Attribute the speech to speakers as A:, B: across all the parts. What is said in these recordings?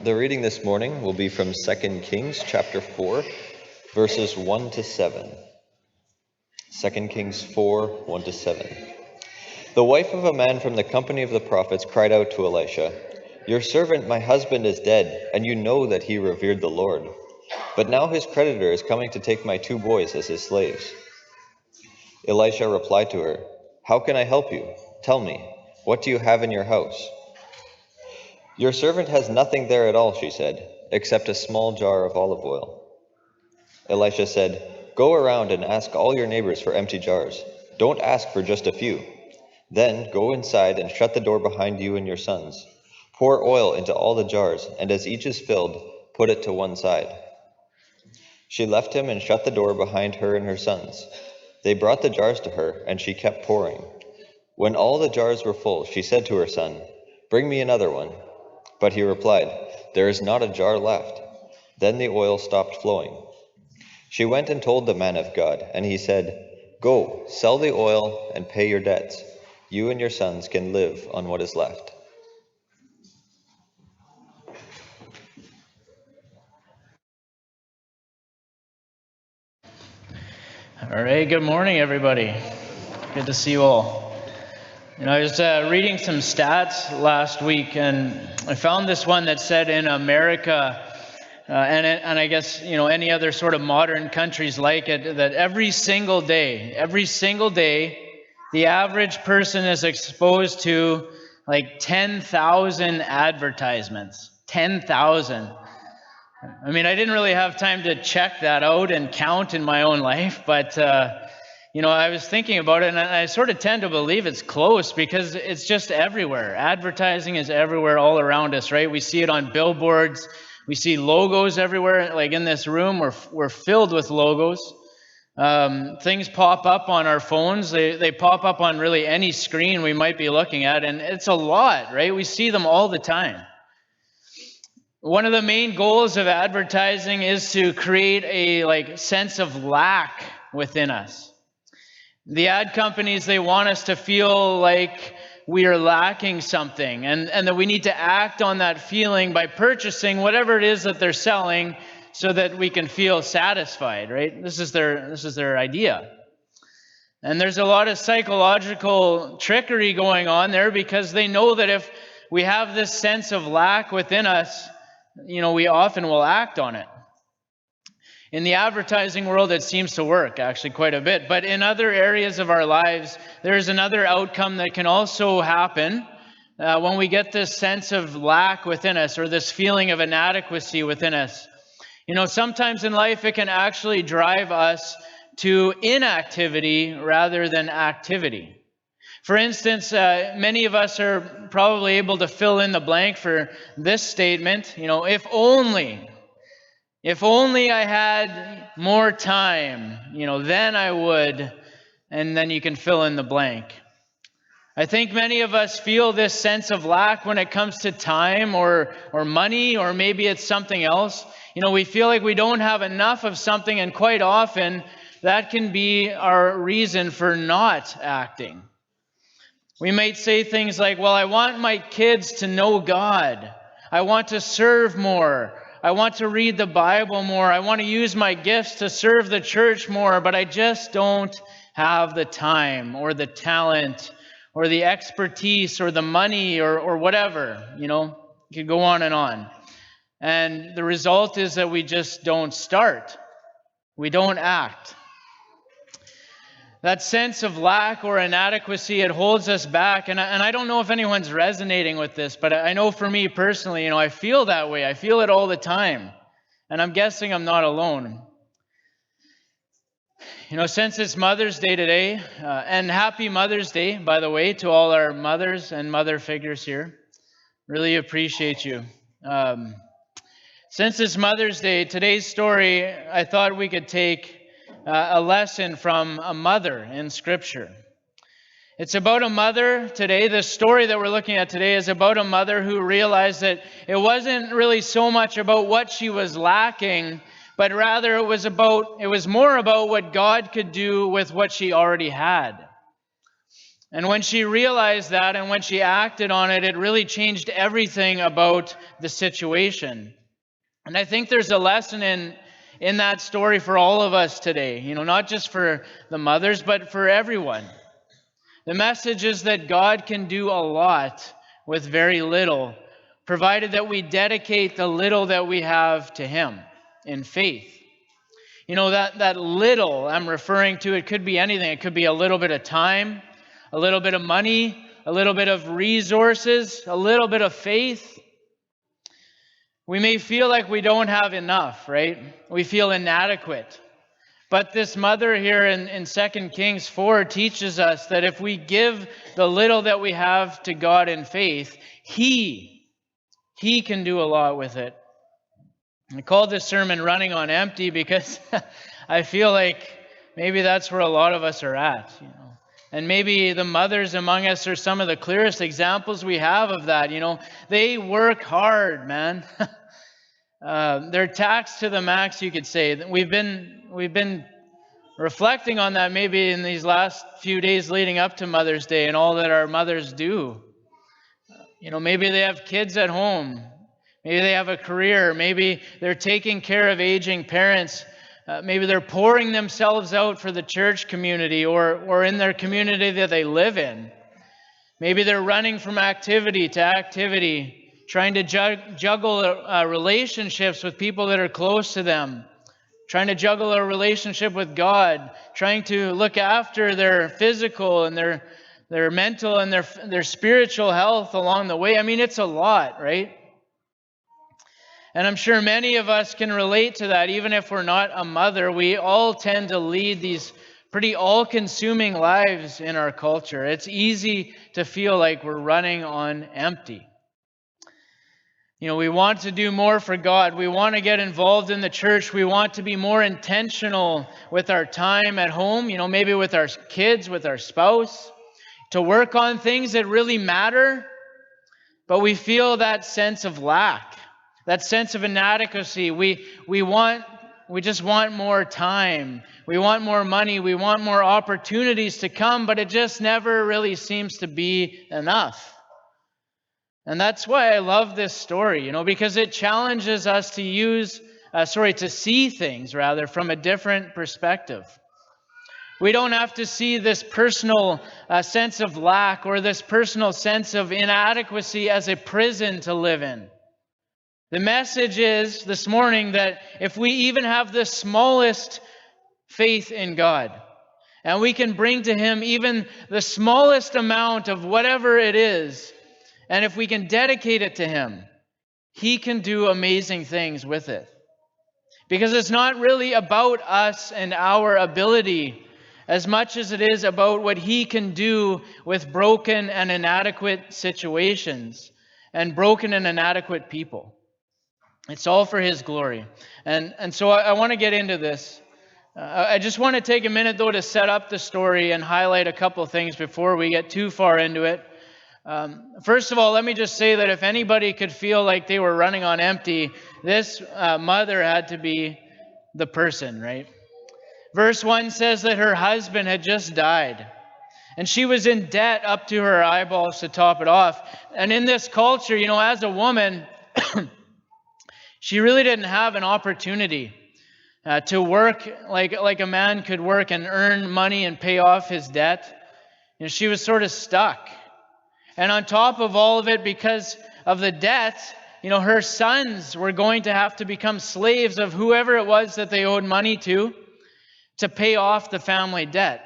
A: The reading this morning will be from 2 Kings chapter 4, verses 1 to 7. 2 Kings 4, 1 to 7. The wife of a man from the company of the prophets cried out to Elisha, "Your servant, my husband, is dead, and you know that he revered the Lord. But now his creditor is coming to take my 2 boys as his slaves." Elisha replied to her, "How can I help you? Tell me, what do you have in your house?" "Your servant has nothing there at all," she said, "except a small jar of olive oil." Elisha said, "Go around and ask all your neighbors for empty jars. Don't ask for just a few. Then go inside and shut the door behind you and your sons. Pour oil into all the jars, and as each is filled, put it to one side." She left him and shut the door behind her and her sons. They brought the jars to her, and she kept pouring. When all the jars were full, she said to her son, "Bring me another one." But he replied, "There is not a jar left." Then the oil stopped flowing. She went and told the man of God, and he said, "Go, sell the oil and pay your debts. You and your sons can live on what is left."
B: All right, good morning, everybody. Good to see you all. I was reading some stats last week, and I found this one that said in America, and I guess any other sort of modern countries like it, that every single day, the average person is exposed to like 10,000 advertisements. 10,000. I mean, I didn't really have time to check that out and count in my own life, but I was thinking about it, and I sort of tend to believe it's close because it's just everywhere. Advertising is everywhere all around us, right? We see it on billboards. We see logos everywhere. Like in this room, we're filled with logos. Things pop up on our phones. They pop up on really any screen we might be looking at, and it's a lot, right? We see them all the time. One of the main goals of advertising is to create a sense of lack within us. The ad companies, they want us to feel like we are lacking something and that we need to act on that feeling by purchasing whatever it is that they're selling so that we can feel satisfied, right? This is their idea. And there's a lot of psychological trickery going on there because they know that if we have this sense of lack within us, we often will act on it. In the advertising world, it seems to work actually quite a bit. But in other areas of our lives, there's another outcome that can also happen when we get this sense of lack within us or this feeling of inadequacy within us. Sometimes in life, it can actually drive us to inactivity rather than activity. For instance, many of us are probably able to fill in the blank for this statement, if only I had more time, then I would, and then you can fill in the blank. I think many of us feel this sense of lack when it comes to time or money, or maybe it's something else. We feel like we don't have enough of something, and quite often that can be our reason for not acting. We might say things like, well, I want my kids to know God. I want to serve more. I want to read the Bible more. I want to use my gifts to serve the church more, but I just don't have the time or the talent or the expertise or the money or whatever. You could go on and on. And the result is that we just don't start. We don't act. That sense of lack or inadequacy, it holds us back. And I don't know if anyone's resonating with this, but I know for me personally, I feel that way. I feel it all the time. And I'm guessing I'm not alone. Since it's Mother's Day today, and happy Mother's Day, by the way, to all our mothers and mother figures here. Really appreciate you. Since it's Mother's Day, today's story, I thought we could take a lesson from a mother in Scripture. It's about a mother today. The story that we're looking at today is about a mother who realized that it wasn't really so much about what she was lacking, but rather it was more about what God could do with what she already had. And when she realized that and when she acted on it, it really changed everything about the situation. And I think there's a lesson in that story for all of us today, not just for the mothers, but for everyone. The message is that God can do a lot with very little, provided that we dedicate the little that we have to Him in faith. That little I'm referring to, it could be anything. It could be a little bit of time, a little bit of money, a little bit of resources, a little bit of faith. We may feel like we don't have enough, right? We feel inadequate. But this mother here in 2 Kings 4 teaches us that if we give the little that we have to God in faith, He can do a lot with it. I called this sermon Running on Empty because I feel like maybe that's where a lot of us are at. And maybe the mothers among us are some of the clearest examples we have of that. They work hard, man. They're taxed to the max, you could say. We've been reflecting on that maybe in these last few days leading up to Mother's Day and all that our mothers do. Maybe they have kids at home. Maybe they have a career. Maybe they're taking care of aging parents. Maybe they're pouring themselves out for the church community or in their community that they live in. Maybe they're running from activity to activity, trying to juggle relationships with people that are close to them, trying to juggle a relationship with God, trying to look after their physical and their mental and their spiritual health along the way. I mean, it's a lot, right? And I'm sure many of us can relate to that. Even if we're not a mother, we all tend to lead these pretty all-consuming lives in our culture. It's easy to feel like we're running on empty. We want to do more for God. We want to get involved in the church. We want to be more intentional with our time at home, maybe with our kids, with our spouse, to work on things that really matter. But we feel that sense of lack, that sense of inadequacy. We just want more time. We want more money. We want more opportunities to come, but it just never really seems to be enough. And that's why I love this story, because it challenges us to see things rather from a different perspective. We don't have to see this personal sense of lack or this personal sense of inadequacy as a prison to live in. The message is this morning that if we even have the smallest faith in God, and we can bring to Him even the smallest amount of whatever it is, and if we can dedicate it to Him, He can do amazing things with it. Because it's not really about us and our ability as much as it is about what He can do with broken and inadequate situations and broken and inadequate people. It's all for His glory. And so I want to get into this. I just want to take a minute, though, to set up the story and highlight a couple of things before we get too far into it. First of all, let me just say that if anybody could feel like they were running on empty, this mother had to be the person, right? Verse 1 says that her husband had just died, and she was in debt up to her eyeballs to top it off. And in this culture, as a woman, she really didn't have an opportunity to work like a man could work and earn money and pay off his debt. She was sort of stuck. And on top of all of it, because of the debt, her sons were going to have to become slaves of whoever it was that they owed money to pay off the family debt.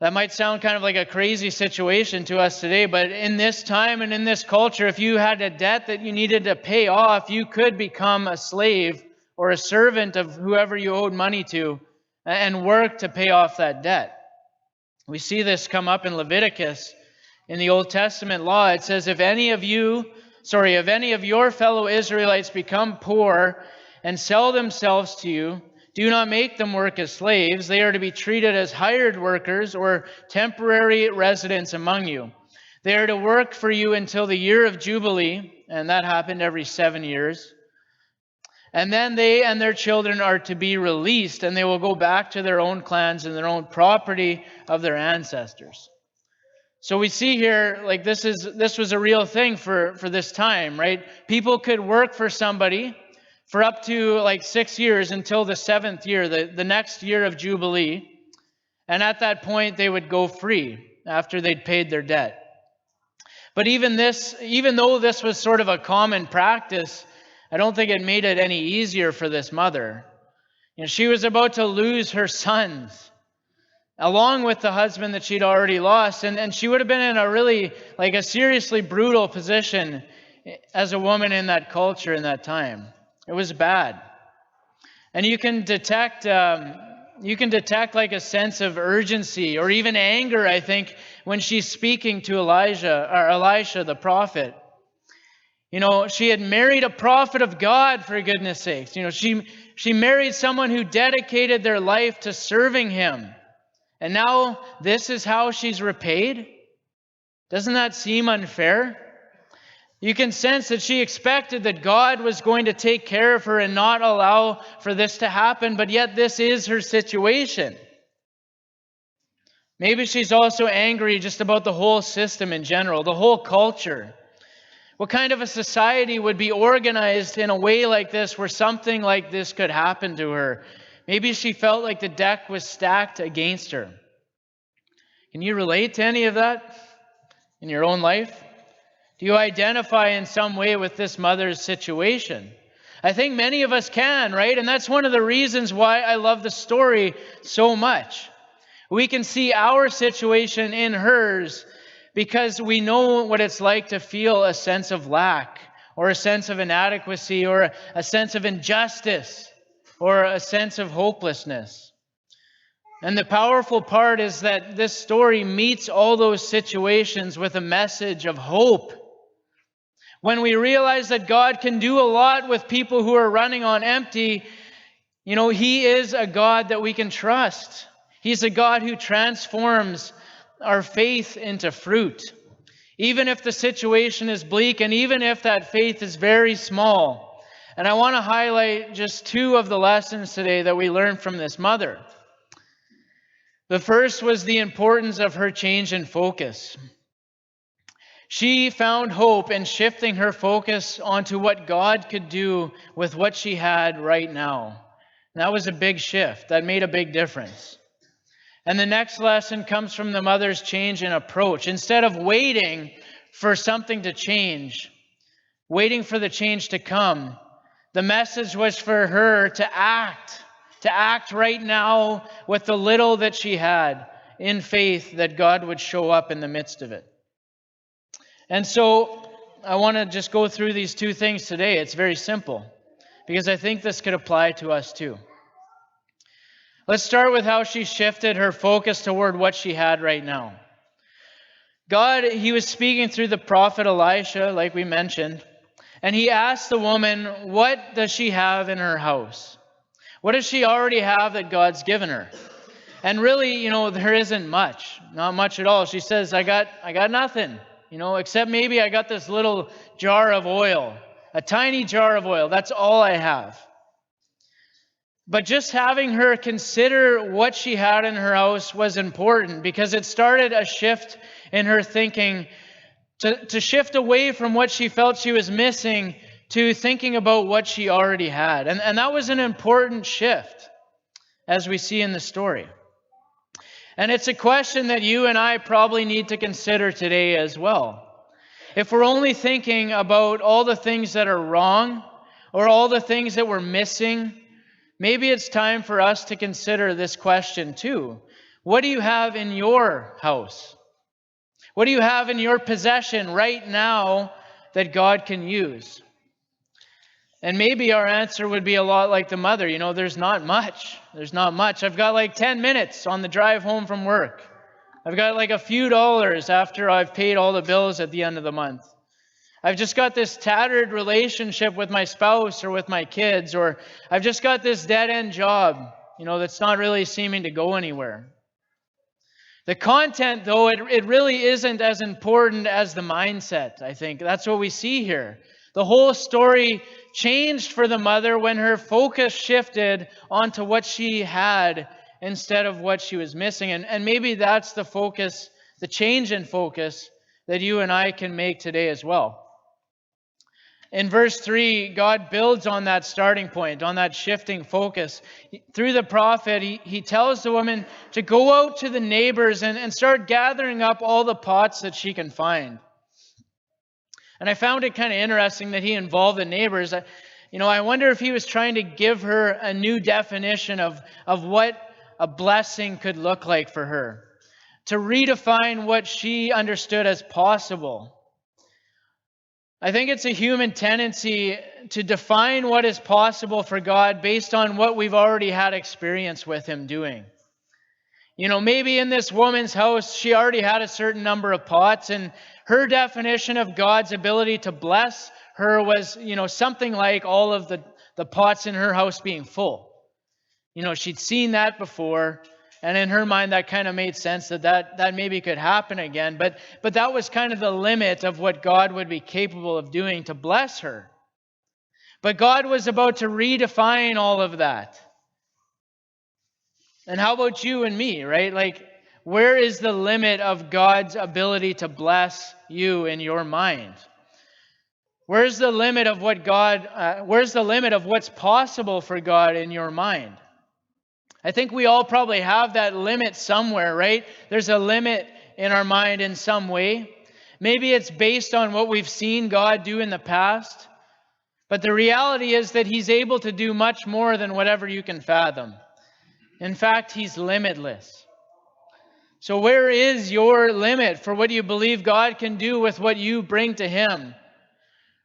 B: That might sound kind of like a crazy situation to us today, but in this time and in this culture, if you had a debt that you needed to pay off, you could become a slave or a servant of whoever you owed money to and work to pay off that debt. We see this come up in Leviticus. In the Old Testament law, it says, if any of your fellow Israelites become poor and sell themselves to you, do not make them work as slaves. They are to be treated as hired workers or temporary residents among you. They are to work for you until the year of Jubilee, and that happened every 7 years. And then they and their children are to be released, and they will go back to their own clans and their own property of their ancestors. So we see here, like this was a real thing for this time, right? People could work for somebody for up to like 6 years until the 7th year, the next year of Jubilee. And at that point, they would go free after they'd paid their debt. But even though this was sort of a common practice, I don't think it made it any easier for this mother. She was about to lose her sons, along with the husband that she'd already lost. And she would have been in a really, like a seriously brutal position as a woman in that culture in that time. It was bad. And you can detect like a sense of urgency or even anger, I think, when she's speaking to Elisha, the prophet. She had married a prophet of God, for goodness sakes. She married someone who dedicated their life to serving him. And now this is how she's repaid? Doesn't that seem unfair? You can sense that she expected that God was going to take care of her and not allow for this to happen, but yet this is her situation. Maybe she's also angry just about the whole system in general, the whole culture. What kind of a society would be organized in a way like this where something like this could happen to her? Maybe she felt like the deck was stacked against her. Can you relate to any of that in your own life? Do you identify in some way with this mother's situation? I think many of us can, right? And that's one of the reasons why I love the story so much. We can see our situation in hers because we know what it's like to feel a sense of lack or a sense of inadequacy or a sense of injustice or a sense of hopelessness. And the powerful part is that this story meets all those situations with a message of hope. When we realize that God can do a lot with people who are running on empty, He is a God that we can trust. He's a God who transforms our faith into fruit. Even if the situation is bleak and even if that faith is very small. And I want to highlight just 2 of the lessons today that we learned from this mother. The first was the importance of her change in focus. She found hope in shifting her focus onto what God could do with what she had right now. And that was a big shift. That made a big difference. And the next lesson comes from the mother's change in approach. Instead of waiting for something to change, waiting for the change to come, the message was for her to act right now with the little that she had in faith that God would show up in the midst of it. And so I want to just go through these 2 things today. It's very simple because I think this could apply to us too. Let's start with how she shifted her focus toward what she had right now. God, He was speaking through the prophet Elisha, like we mentioned, and He asked the woman, what does she have in her house? What does she already have that God's given her? And really, there isn't much, not much at all. She says, I got nothing. Except maybe I got this little jar of oil, a tiny jar of oil. That's all I have. But just having her consider what she had in her house was important because it started a shift in her thinking to shift away from what she felt she was missing to thinking about what she already had. And that was an important shift, as we see in the story. And it's a question that you and I probably need to consider today as well. If we're only thinking about all the things that are wrong or all the things that we're missing, maybe it's time for us to consider this question too. What do you have in your house? What do you have in your possession right now that God can use? And maybe our answer would be a lot like the mother. There's not much. There's not much. I've got like 10 minutes on the drive home from work. I've got like a few dollars after I've paid all the bills at the end of the month. I've just got this tattered relationship with my spouse or with my kids, or I've just got this dead-end job, that's not really seeming to go anywhere. The content, though, it really isn't as important as the mindset, I think. That's what we see here. The whole story changed for the mother when her focus shifted onto what she had instead of what she was missing. And maybe that's the focus the change in focus that you and I can make today as well. In verse 3, God builds on that starting point, on that shifting focus. Through the prophet, he tells the woman to go out to the neighbors and start gathering up all the pots that she can find. And I found it kind of interesting that he involved the neighbors. I wonder if he was trying to give her a new definition of what a blessing could look like for her, to redefine what she understood as possible. I think it's a human tendency to define what is possible for God based on what we've already had experience with Him doing. Maybe in this woman's house, she already had a certain number of pots, and her definition of God's ability to bless her was, something like all of the pots in her house being full. She'd seen that before, and in her mind, that kind of made sense that maybe could happen again. But that was kind of the limit of what God would be capable of doing to bless her. But God was about to redefine all of that. And how about you and me, right? Like, where is the limit of God's ability to bless you in your mind? Where's the limit of where's the limit of what's possible for God in your mind? I think we all probably have that limit somewhere, right? There's a limit in our mind in some way. Maybe it's based on what we've seen God do in the past. But the reality is that He's able to do much more than whatever you can fathom. In fact, He's limitless. So where is your limit for what you believe God can do with what you bring to Him?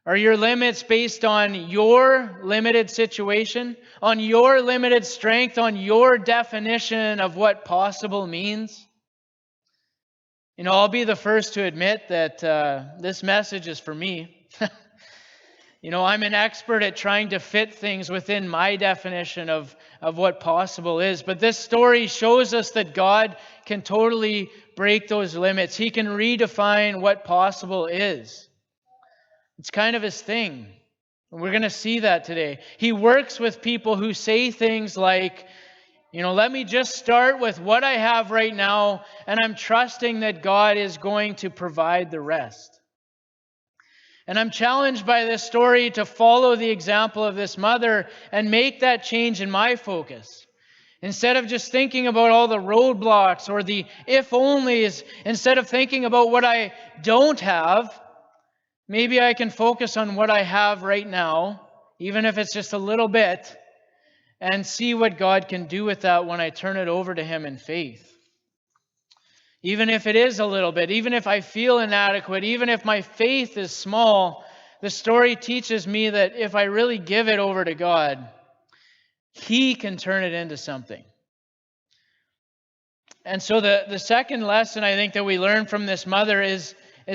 B: Are your limits based on your limited situation, on your limited strength, on your definition of what possible means? I'll be the first to admit that this message is for me. I'm an expert at trying to fit things within my definition of what possible is. But this story shows us that God can totally break those limits. He can redefine what possible is. It's kind of His thing. And we're going to see that today. He works with people who say things like, let me just start with what I have right now, and I'm trusting that God is going to provide the rest. And I'm challenged by this story to follow the example of this mother and make that change in my focus. Instead of just thinking about all the roadblocks or the if-onlys, instead of thinking about what I don't have, maybe I can focus on what I have right now, even if it's just a little bit, and see what God can do with that when I turn it over to Him in faith. Even if it is a little bit, even if I feel inadequate, even if my faith is small, the story teaches me that if I really give it over to God, He can turn it into something. And so the second lesson I think that we learn from this mother is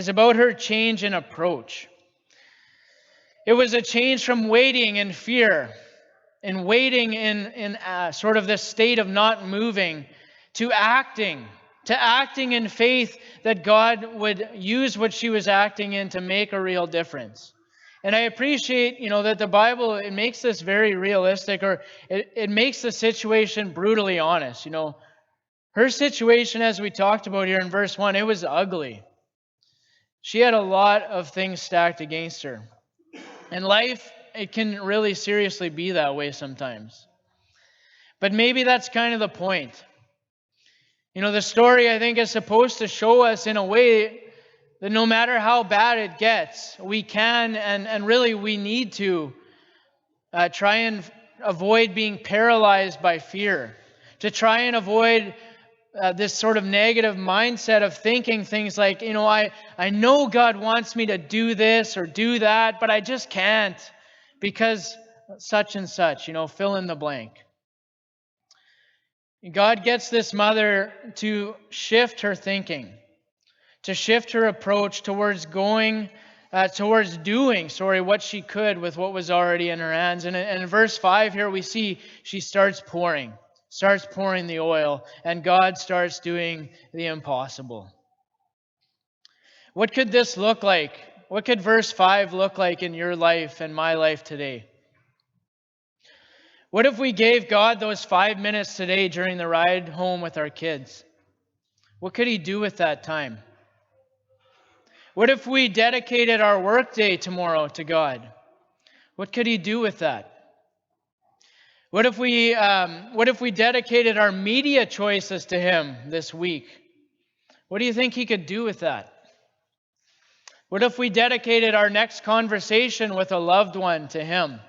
B: about her change in approach. It was a change from waiting in fear and waiting in sort of this state of not moving to acting in faith that God would use what she was acting in to make a real difference. And I appreciate, that the Bible, it makes this very realistic, or it makes the situation brutally honest. Her situation, as we talked about here in verse 1, it was ugly. She had a lot of things stacked against her. And life, it can really seriously be that way sometimes. But maybe that's kind of the point. The story, I think, is supposed to show us in a way that no matter how bad it gets, we can and really we need to try and avoid being paralyzed by fear, to try and avoid this sort of negative mindset of thinking things like, I know God wants me to do this or do that, but I just can't because such and such, fill in the blank. God gets this mother to shift her thinking, to shift her approach towards doing what she could with what was already in her hands. And in verse 5 here we see she starts pouring the oil, and God starts doing the impossible. What could this look like? What could verse 5 look like in your life and my life today? What if we gave God those 5 minutes today during the ride home with our kids? What could he do with that time? What if we dedicated our workday tomorrow to God? What could he do with that? What if we dedicated our media choices to him this week? What do you think he could do with that? What if we dedicated our next conversation with a loved one to him?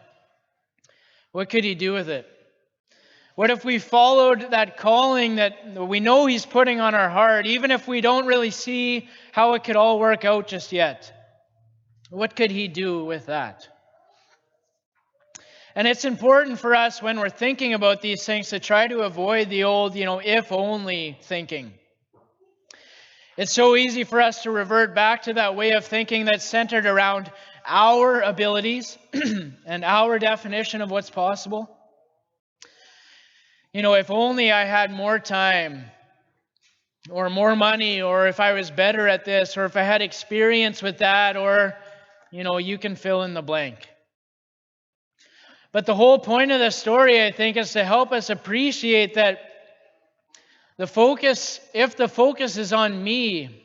B: What could he do with it? What if we followed that calling that we know he's putting on our heart, even if we don't really see how it could all work out just yet? What could he do with that? And it's important for us when we're thinking about these things to try to avoid the old, if only thinking. It's so easy for us to revert back to that way of thinking that's centered around our abilities and our definition of what's possible. If only I had more time or more money, or if I was better at this, or if I had experience with that, or, you can fill in the blank. But the whole point of the story, I think, is to help us appreciate that if the focus is on me,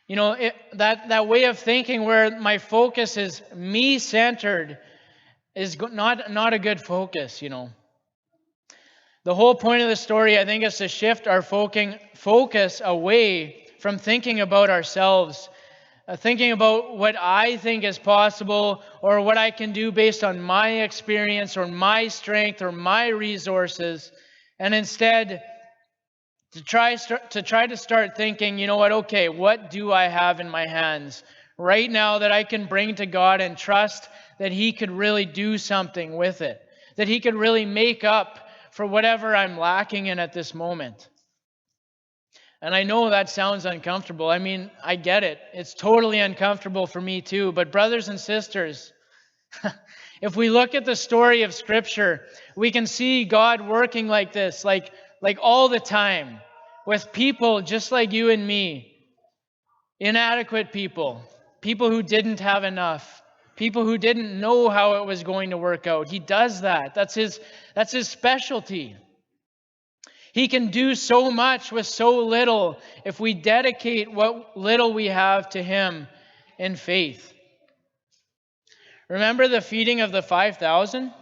B: that way of thinking where my focus is me-centered is not a good focus, The whole point of the story, I think, is to shift our focus away from thinking about ourselves, thinking about what I think is possible or what I can do based on my experience or my strength or my resources, and instead to try to start thinking, okay, what do I have in my hands right now that I can bring to God and trust that he could really do something with it, that he could really make up for whatever I'm lacking in at this moment. And I know that sounds uncomfortable. I get it. It's totally uncomfortable for me too. But brothers and sisters, if we look at the story of Scripture, we can see God working like this, like all the time, with people just like you and me, inadequate people who didn't have enough, people who didn't know how it was going to work out. He does that. That's his specialty. He can do so much with so little if we dedicate what little we have to him in faith. Remember the feeding of the 5,000? Do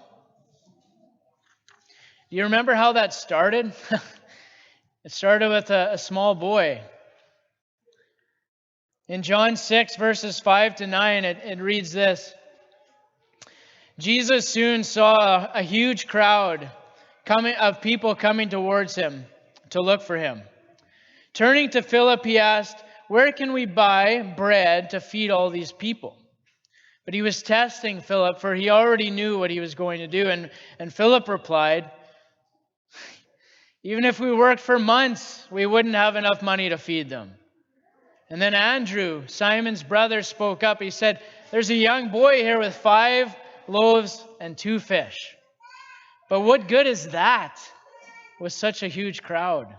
B: you remember how that started? It started with a small boy. In John 6, verses 5 to 9, it reads this. Jesus soon saw a huge crowd of people coming towards him to look for him. Turning to Philip, he asked, "Where can we buy bread to feed all these people?" But he was testing Philip, for he already knew what he was going to do. And Philip replied, "Even if we worked for months, we wouldn't have enough money to feed them." And then Andrew, Simon's brother, spoke up. He said, "There's a young boy here with 5 loaves and 2 fish. But what good is that with such a huge crowd?"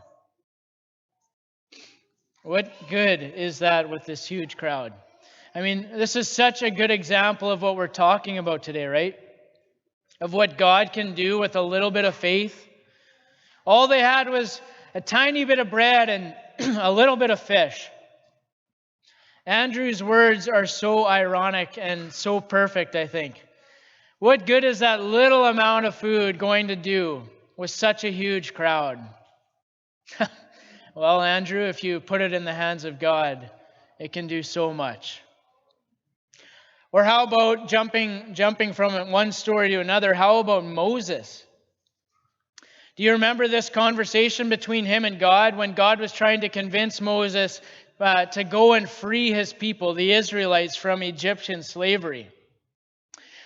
B: What good is that with this huge crowd? This is such a good example of what we're talking about today, right? Of what God can do with a little bit of faith. All they had was a tiny bit of bread and a little bit of fish. Andrew's words are so ironic and so perfect, I think. What good is that little amount of food going to do with such a huge crowd? Well, Andrew, if you put it in the hands of God, it can do so much. Or how about jumping from one story to another? How about Moses? Do you remember this conversation between him and God when God was trying to convince Moses to go and free his people, the Israelites, from Egyptian slavery?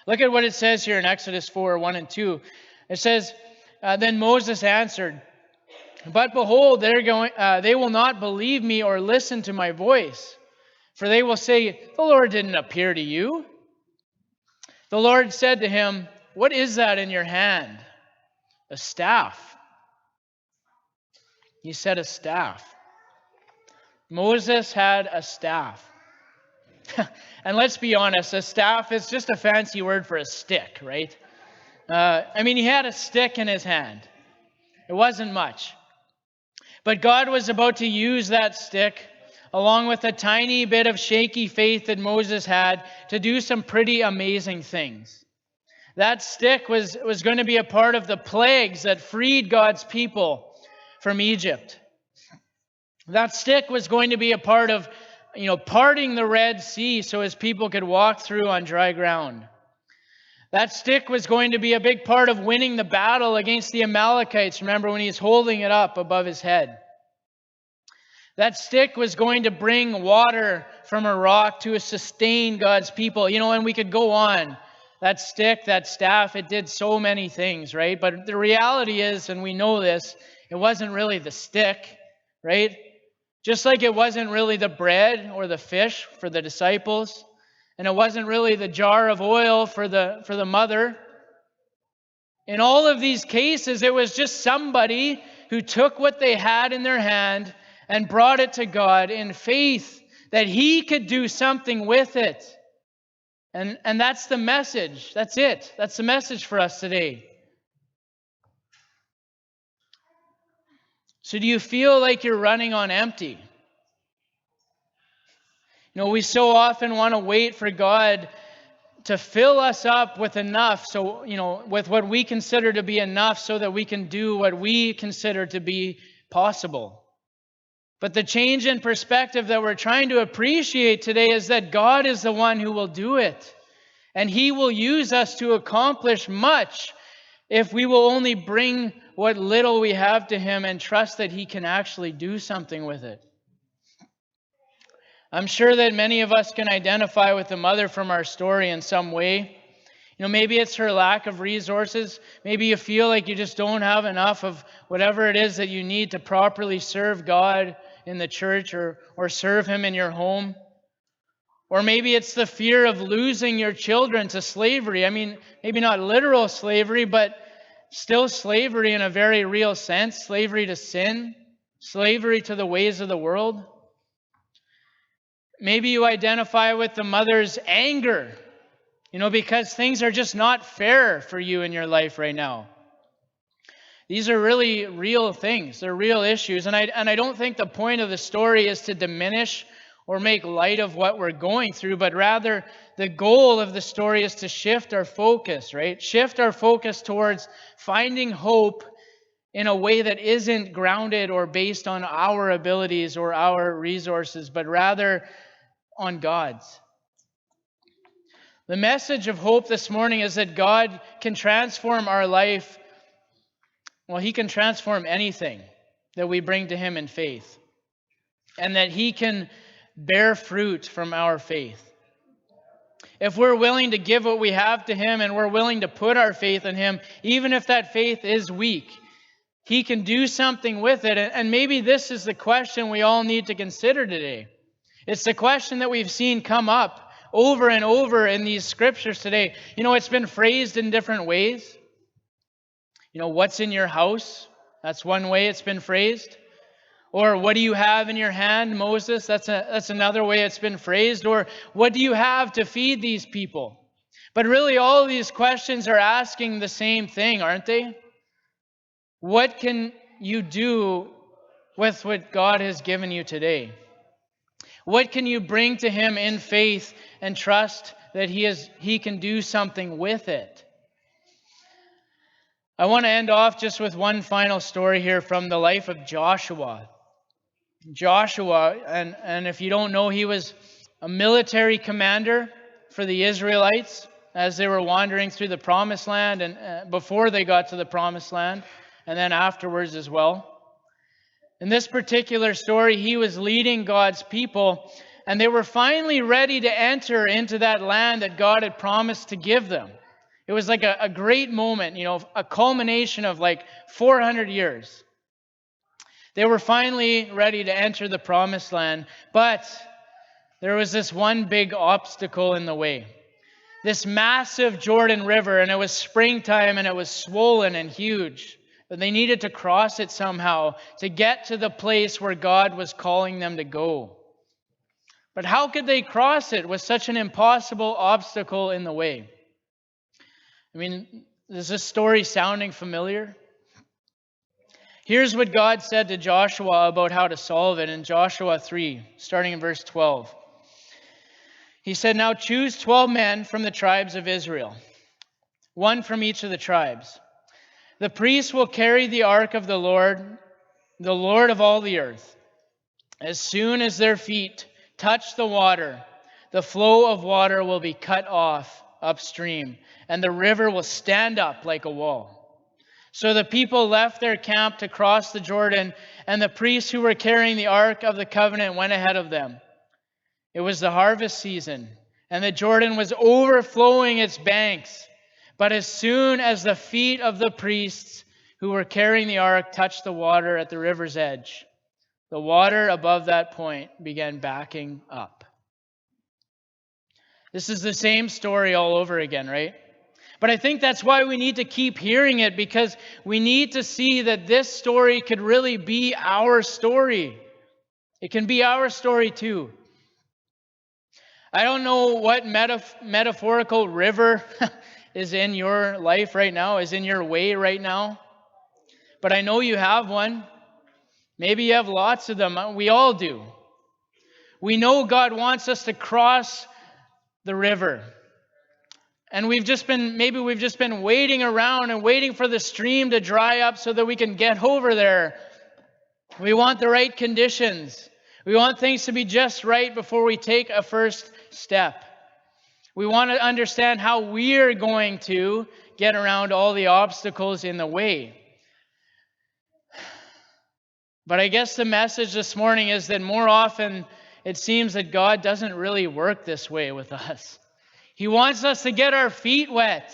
B: Look at what it says here in Exodus 4, 1 and 2. It says, "Then Moses answered, 'But behold, they will not believe me or listen to my voice. For they will say, "The Lord didn't appear to you." The Lord said to him, "What is that in your hand?" "A staff." He said, "A staff." Moses had a staff. And let's be honest, a staff is just a fancy word for a stick, right? He had a stick in his hand. It wasn't much. But God was about to use that stick, along with a tiny bit of shaky faith that Moses had, to do some pretty amazing things. That stick was going to be a part of the plagues that freed God's people from Egypt. That stick was going to be a part of, parting the Red Sea so his people could walk through on dry ground. That stick was going to be a big part of winning the battle against the Amalekites. Remember when he's holding it up above his head? That stick was going to bring water from a rock to sustain God's people. And we could go on. That stick, that staff, it did so many things, right? But the reality is, and we know this, it wasn't really the stick, right? Just like it wasn't really the bread or the fish for the disciples, and it wasn't really the jar of oil for the mother. In all of these cases, it was just somebody who took what they had in their hand and brought it to God in faith that he could do something with it. And that's the message. That's it. That's the message for us today. So do you feel like you're running on empty? We so often want to wait for God to fill us up with enough, so, with what we consider to be enough so that we can do what we consider to be possible. But the change in perspective that we're trying to appreciate today is that God is the one who will do it. And he will use us to accomplish much if we will only bring what little we have to him and trust that he can actually do something with it. I'm sure that many of us can identify with the mother from our story in some way. Maybe it's her lack of resources. Maybe you feel like you just don't have enough of whatever it is that you need to properly serve God in the church or serve him in your home. Or maybe it's the fear of losing your children to slavery. Maybe not literal slavery, but still slavery in a very real sense. Slavery to sin, slavery to the ways of the world. Maybe you identify with the mother's anger, because things are just not fair for you in your life right now. These are really real things. They're real issues. And I don't think the point of the story is to diminish or make light of what we're going through, but rather the goal of the story is to shift our focus, right? Shift our focus towards finding hope in a way that isn't grounded or based on our abilities or our resources, but rather on God's. The message of hope this morning is that God can transform our life. Well, he can transform anything that we bring to him in faith, and that he can bear fruit from our faith. If we're willing to give what we have to him and we're willing to put our faith in him, even if that faith is weak, he can do something with it. And maybe this is the question we all need to consider today. It's the question that we've seen come up over and over in these scriptures today. It's been phrased in different ways. What's in your house? That's one way it's been phrased. Or what do you have in your hand, Moses? That's another way it's been phrased. Or what do you have to feed these people? But really all of these questions are asking the same thing, aren't they? What can you do with what God has given you today? What can you bring to him in faith and trust that he can do something with it? I want to end off just with one final story here from the life of Joshua. Joshua, and if you don't know, he was a military commander for the Israelites as they were wandering through the Promised Land and before they got to the Promised Land, and then afterwards as well. In this particular story, he was leading God's people, and they were finally ready to enter into that land that God had promised to give them. It was like a great moment, a culmination of like 400 years. They were finally ready to enter the Promised Land, but there was this one big obstacle in the way. This massive Jordan River, and it was springtime, and it was swollen and huge. But they needed to cross it somehow to get to the place where God was calling them to go. But how could they cross it with such an impossible obstacle in the way? Is this story sounding familiar? Here's what God said to Joshua about how to solve it in Joshua 3, starting in verse 12. He said, "Now choose 12 men from the tribes of Israel, one from each of the tribes. The priests will carry the ark of the Lord of all the earth. As soon as their feet touch the water, the flow of water will be cut off upstream, and the river will stand up like a wall." So the people left their camp to cross the Jordan, and the priests who were carrying the Ark of the Covenant went ahead of them. It was the harvest season, and the Jordan was overflowing its banks. But as soon as the feet of the priests who were carrying the ark touched the water at the river's edge, the water above that point began backing up. This is the same story all over again, right? But I think that's why we need to keep hearing it, because we need to see that this story could really be our story. It can be our story too. I don't know what metaphorical river is in your life right now, is in your way right now, but I know you have one. Maybe you have lots of them. We all do. We know God wants us to cross the river. And we've just been waiting around and waiting for the stream to dry up so that we can get over there. We want the right conditions. We want things to be just right before we take a first step. We want to understand how we're going to get around all the obstacles in the way. But I guess the message this morning is that more often it seems that God doesn't really work this way with us. He wants us to get our feet wet.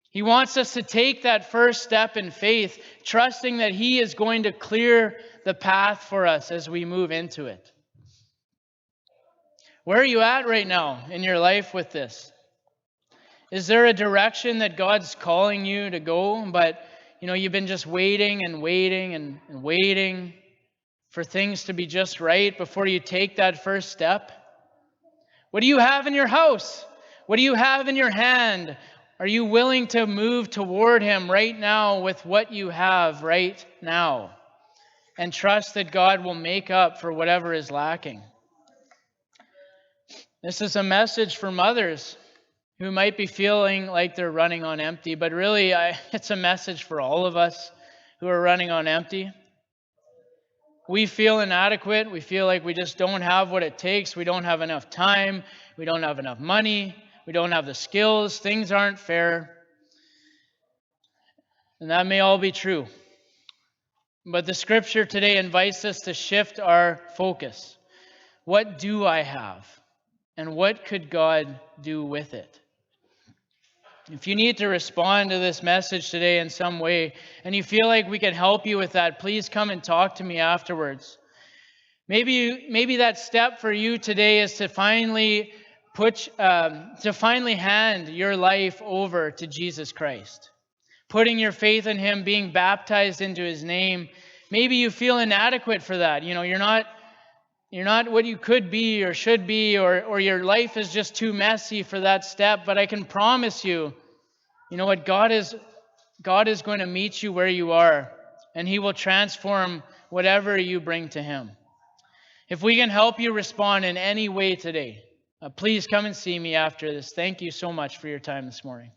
B: He wants us to take that first step in faith, trusting that He is going to clear the path for us as we move into it. Where are you at right now in your life with this? Is there a direction that God's calling you to go, but you've been just waiting and waiting and waiting for things to be just right before you take that first step? What do you have in your house? What do you have in your hand? Are you willing to move toward Him right now with what you have right now? And trust that God will make up for whatever is lacking. This is a message for mothers who might be feeling like they're running on empty, but really it's a message for all of us who are running on empty. We feel inadequate. We feel like we just don't have what it takes. We don't have enough time. We don't have enough money. We don't have the skills. Things aren't fair. And that may all be true. But the scripture today invites us to shift our focus. What do I have? And what could God do with it? If you need to respond to this message today in some way, and you feel like we can help you with that, please come and talk to me afterwards. Maybe that step for you today is to finally hand your life over to Jesus Christ, putting your faith in Him, being baptized into His name. Maybe you feel inadequate for that. You're not what you could be or should be, or your life is just too messy for that step. But I can promise you, what God is going to meet you where you are, and He will transform whatever you bring to Him. If we can help you respond in any way today, please come and see me after this. Thank you so much for your time this morning.